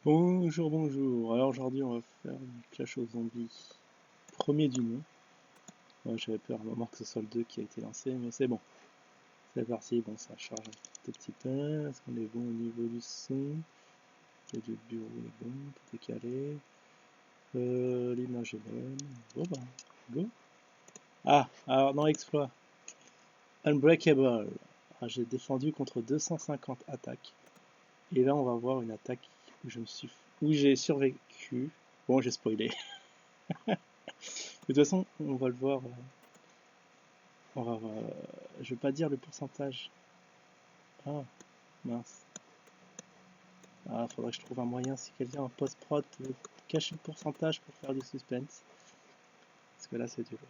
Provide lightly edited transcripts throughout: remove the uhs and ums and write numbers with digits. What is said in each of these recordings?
Bonjour, bonjour. Alors aujourd'hui, on va faire une Clash aux zombies. Premier du nom. Ouais, j'avais peur à un moment que ce soit le 2 qui a été lancé, mais c'est bon. C'est parti. Bon, ça charge un tout petit peu. Est-ce qu'on est bon au niveau du son? Le bureau est bon, tout est calé. L'image est bonne. Bon bah, go. Ah, alors dans exploit. Unbreakable. Ah, j'ai défendu contre 250 attaques. Et là, on va voir une attaque où où j'ai survécu. Bon, j'ai spoilé. De toute façon, on va le voir. Je vais pas dire le pourcentage. Ah, mince. Ah, faudrait que je trouve un moyen, si quelqu'un en post-prod peut cacher le pourcentage pour faire du suspense. Parce que là, c'est dur.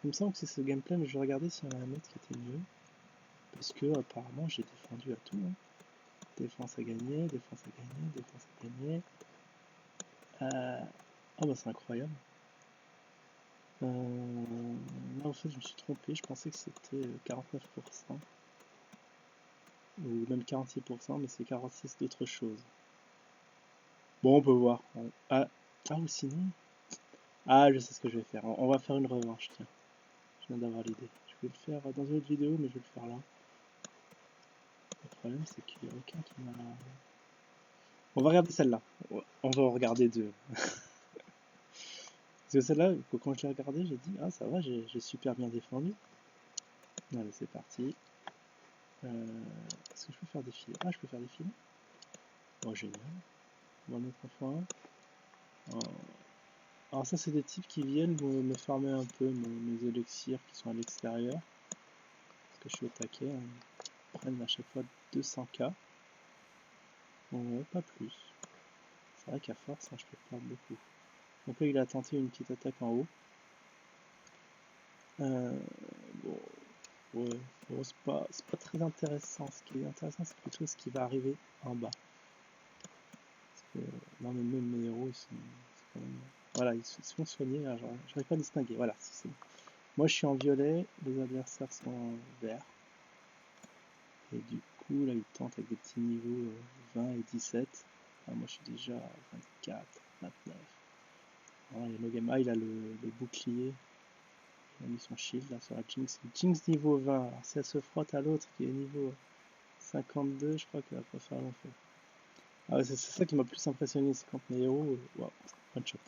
Il me semble que c'est ce gameplay, mais je vais regarder s'il y en a un autre qui était mieux. Parce que, apparemment, j'ai défendu à tout. Hein. Défense à gagner, défense à gagner, défense à gagner. Oh, bah, c'est incroyable. Là, en fait, je me suis trompé. Je pensais que c'était 49%. Ou même 46%, mais c'est 46 d'autres choses. Bon, on peut voir. Ou sinon. Ah, je sais ce que je vais faire. On va faire une revanche, tiens. Je viens d'avoir l'idée. Je vais le faire dans une autre vidéo, mais je vais le faire là. Le problème, c'est qu'il n'y a aucun qui m'a. On va regarder celle-là. On va en regarder deux. Parce que celle-là, quand je l'ai regardée, j'ai dit, ah, ça va, j'ai super bien défendu. Allez, c'est parti. Est-ce que je peux faire des filets? Ah, je peux faire des filets. Oh, génial. On va le mettre en point. Alors ça, c'est des types qui viennent me farmer un peu mes élixirs qui sont à l'extérieur. Parce que je suis au taquet. Hein. Ils prennent à chaque fois 200k. Ouais, pas plus. C'est vrai qu'à force, hein, je peux perdre beaucoup. Donc là, il a tenté une petite attaque en haut. Euh, bon, ouais, bon, c'est pas très intéressant. Ce qui est intéressant, c'est plutôt ce qui va arriver en bas. Parce que, non, mais même mes héros, quand même... Voilà, ils se font soigner. J'arrive pas à distinguer. Voilà, c'est bon. Moi, je suis en violet, les adversaires sont en vert. Et du coup, là, ils tentent avec des petits niveaux 20 et 17. Ah, moi, je suis déjà à 24, 29. Alors, il y a Nogama, il a le bouclier. Il a mis son shield là, sur la Jinx. Jinx niveau 20. Alors, si elle se frotte à l'autre qui est niveau 52, je crois qu'elle va pas faire long feu. Ah ouais, c'est ça qui m'a plus impressionné, c'est quand mes héros. Waouh, one shot.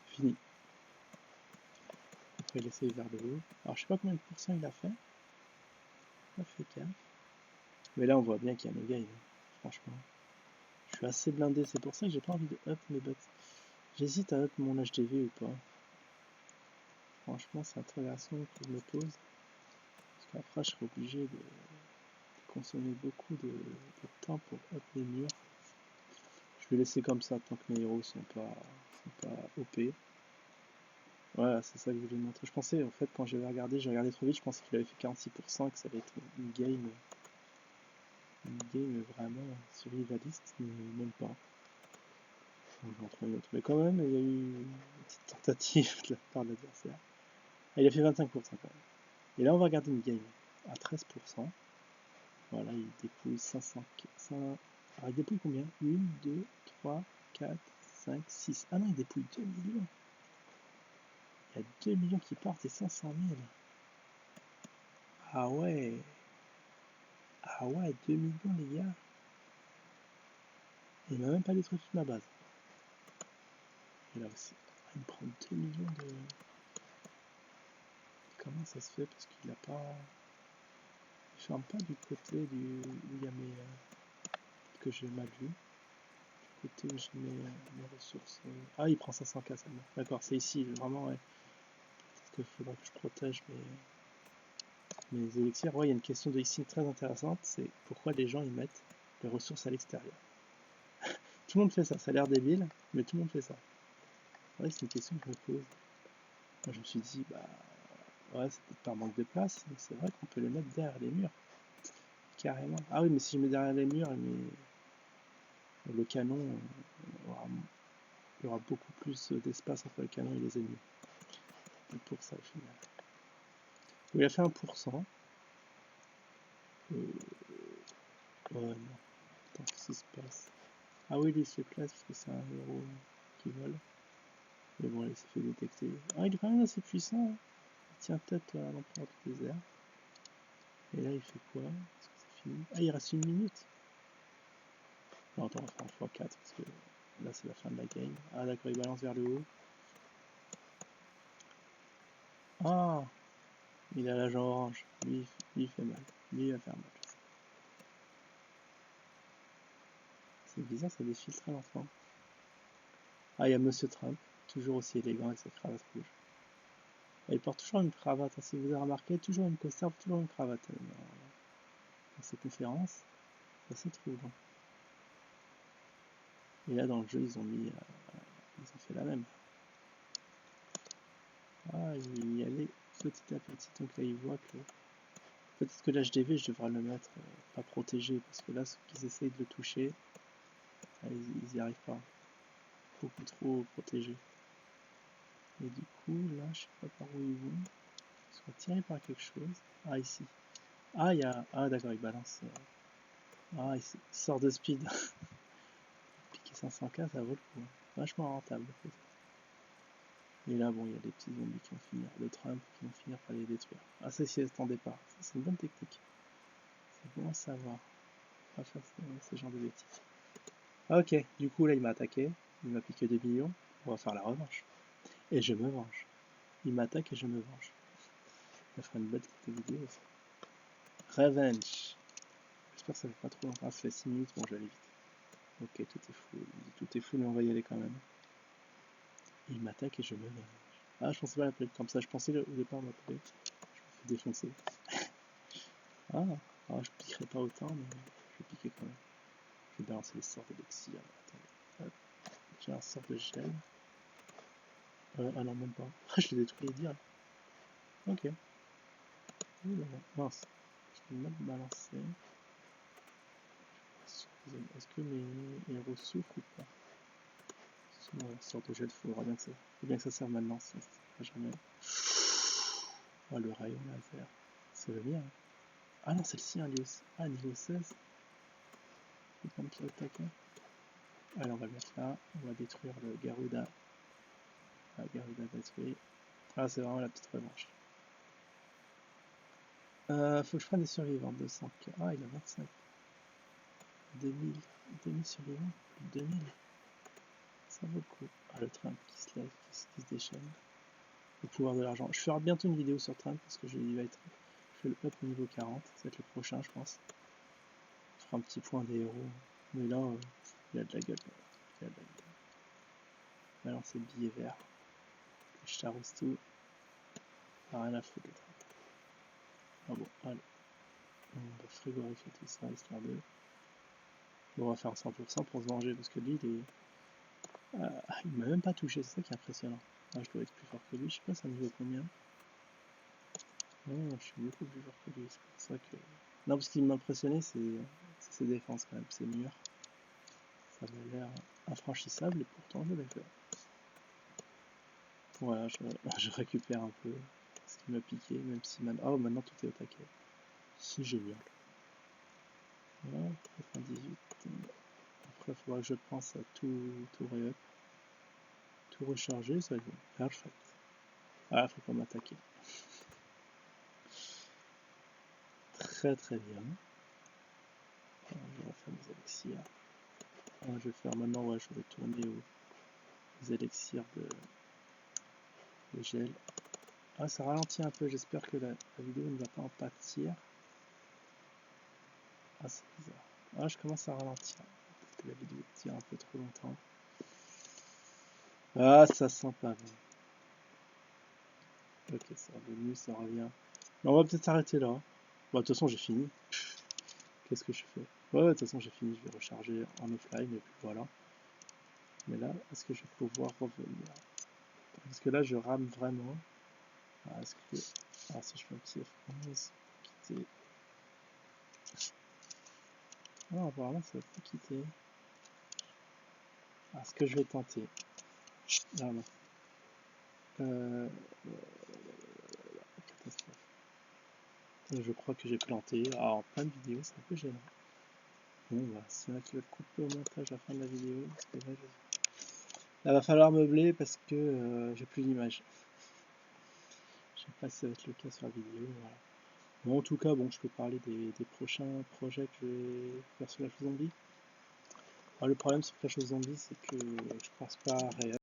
Fini. Après, il essaye vers le haut. Alors, je sais pas combien de pourcents il a fait. Pas fait gaffe. Mais là, on voit bien qu'il y a no game. Franchement. Je suis assez blindé, c'est pour ça que j'ai pas envie de up mes bots. J'hésite à up mon HDV ou pas. Franchement, c'est interrogation que je me pose. Parce qu'après, je serai obligé de consommer beaucoup de temps pour up mes murs. Je vais laisser comme ça tant que mes héros sont pas OP. Voilà, c'est ça que je voulais montrer. Je pensais, en fait, quand j'ai regardé trop vite, je pensais qu'il avait fait 46% et que ça allait être une game vraiment survivaliste, mais même pas. J'en trouve une autre. Mais quand même, il y a eu une petite tentative de la part de l'adversaire. Ah, il a fait 25% quand même. Et là, on va regarder une game à 13%. Voilà, il dépouille 500. Alors, il dépouille combien? 1, 2, 3, 4, 5, 6. Ah non, il dépouille 2 millions. Il y a 2 millions qui partent et 500 000. Ah ouais. Ah ouais, 2 millions, les gars. Il m'a même pas détruit toute ma base. Et là aussi. Il me prend 2 millions de. Comment ça se fait? Parce qu'il a pas. Il ferme pas du côté où il y a mes. Que j'ai mal vu. Du côté où je mets mes ressources. Ah, il prend 500k seulement. D'accord, c'est ici, vraiment, ouais. Parce qu'il faudra que je protège mes élixirs. Ouais, il y a une question de ici très intéressante, c'est pourquoi les gens ils mettent les ressources à l'extérieur. Tout le monde fait ça, ça a l'air débile, mais tout le monde fait ça. Ouais, c'est une question que je me pose. Moi, je me suis dit, bah ouais, c'est peut-être par manque de place, mais c'est vrai qu'on peut les mettre derrière les murs. Carrément. Ah oui, mais si je mets derrière les murs, le canon, il y aura beaucoup plus d'espace entre le canon et les ennemis. C'est pour ça au final. Il a fait 1%. Ouais, non. Attends, qu'est-ce qui se passe? Ah oui, lui, il se fait classe parce que c'est un héros qui vole. Mais bon, il s'est fait détecter. Ah, il est quand même assez puissant. Hein. Il tient tête à l'empereur du désert. Et là, il fait quoi? Est-ce que c'est fini? Ah, il reste 1 minute. Non, attends, on va faire un x4 parce que là, c'est la fin de la game. Ah, d'accord, il balance vers le haut. Ah, il a l'agent orange. Lui, il fait mal. Lui, il va faire mal. C'est bizarre, ça défile très lentement. Ah, il y a Monsieur Trump, toujours aussi élégant avec sa cravate rouge. Et il porte toujours une cravate, hein, si vous avez remarqué, toujours une costard, toujours une cravate dans ses conférences. C'est assez troublant. Et là, dans le jeu, ils ont fait la même. Ah, il y allait petit à petit, donc là, il voit que... Peut-être que l'HDV, je devrais le mettre pas protégé, parce que là, ceux qui essayent de le toucher, ils y arrivent pas. Beaucoup trop protégé. Et du coup, là, je sais pas par où ils vont. Ils sont tirés par quelque chose. Ah, ici. Ah, il y a... Ah, d'accord, il balance. Ah, il sort de speed. Piquer 500K, ça vaut le coup. Hein. Vachement rentable. Et là, bon, il y a des petits zombies qui vont finir, le Trump, qui vont finir par les détruire. Ah, ça, s'y attendait pas. Ça, c'est une bonne technique. C'est bon à savoir. Pas faire ce genre de bêtises. Ok, du coup, là, il m'a attaqué. Il m'a piqué 2 millions. On va faire la revanche. Et je me venge. Il m'attaque et je me venge. Ça fera une belle vidéo aussi. Revenge. J'espère que ça fait pas trop longtemps. Ça fait 6 minutes. Bon, je vais aller vite. Ok, tout est fou. Tout est fou, mais on va y aller quand même. Il m'attaque et je me venge. Ah, je pensais pas l'appeler comme ça. Je pensais au départ m'appeler. Je me fais défoncer. Ah, je piquerai pas autant, mais je vais piquer quand même. Je vais balancer les sorts d'élixir. Attendez. J'ai un sort de gel. Ah non, même pas. Ah, je l'ai détruit direct. Ok. Mince. Je vais même balancer. Est-ce que mes héros souffrent ou pas? Sinon, la sorte de gel, faudra bien que ça. Faut bien que ça serve maintenant, sinon ça ne sert jamais. Oh, le rayon laser. C'est le mien. Hein. Ah non, c'est le sien, Ah, niveau 16. Il va me attaquer. Allez, on va le mettre là. On va détruire le Garuda. Ah, Garuda détruit. Ah, c'est vraiment la petite revanche. Faut que je prenne des survivants. 200. Ah, il a 25. 2000 survivants. Plus de 2000. Ça vaut le coup. Ah, le Trump qui se lève, qui se déchaîne. Le pouvoir de l'argent. Je ferai bientôt une vidéo sur Trump parce que je fais le up au niveau 40. Ça va être le prochain, je pense. Je ferai un petit point des héros. Mais là, il a de la gueule. Il a de la gueule. Alors, c'est le billet vert. Je t'arrose tout. Rien à foutre. Ah bon, allez. On va frigorifier tout ça, histoire de... Bon, on va faire 100% pour se venger, parce que lui, il m'a même pas touché, c'est ça qui est impressionnant. Ah, je dois être plus fort que lui, je sais pas, c'est un niveau combien. Non, je suis beaucoup plus fort que lui, c'est pour ça que... Non, parce qu'il m'impressionnait, c'est ses défenses quand même, ses murs. Ça avait l'air infranchissable, et pourtant je l'ai fait. Voilà, je récupère un peu ce qui m'a piqué, même si maintenant... Oh, maintenant tout est au taquet. C'est génial. Voilà, 98. Après, il faudra que je pense à tout re-up, tout recharger, ça va être bon. Perfect. Ah, faut pas m'attaquer. Très très bien. Alors, je vais refaire mes élixirs. Alors, je vais faire maintenant, ouais, je vais tourner aux élixirs de gel. Ah, ça ralentit un peu, j'espère que la vidéo ne va pas en pâtir. Ah, c'est bizarre. Ah, je commence à ralentir. Peut-être que la vidéo tire un peu trop longtemps. Ah, ça sent pas bon. Ok, ça va mieux, ça revient. Mais on va peut-être s'arrêter là. Bon, de toute façon, j'ai fini. Qu'est-ce que je fais? Ouais, de toute façon, j'ai fini. Je vais recharger en offline et puis voilà. Mais là, est-ce que je vais pouvoir revenir? Parce que là, je rame vraiment. Ah, est-ce que... Ah, si je fais un petit F11, quitter. Ah, apparemment, ça va pas quitter. Ah, ce que je vais tenter. Ah non. Catastrophe. Je crois que j'ai planté. Ah, en pleine vidéo, c'est un peu gênant. Bon, bah, c'est là qui va le couper au montage à la fin de la vidéo. Parce que là, va falloir meubler parce que j'ai plus d'image. Je sais pas si ça va être le cas sur la vidéo. Voilà. Bon, en tout cas, bon, je peux parler des prochains projets que je vais faire sur Clash of Zombies. Alors, le problème sur Clash of Zombies, c'est que je pense pas à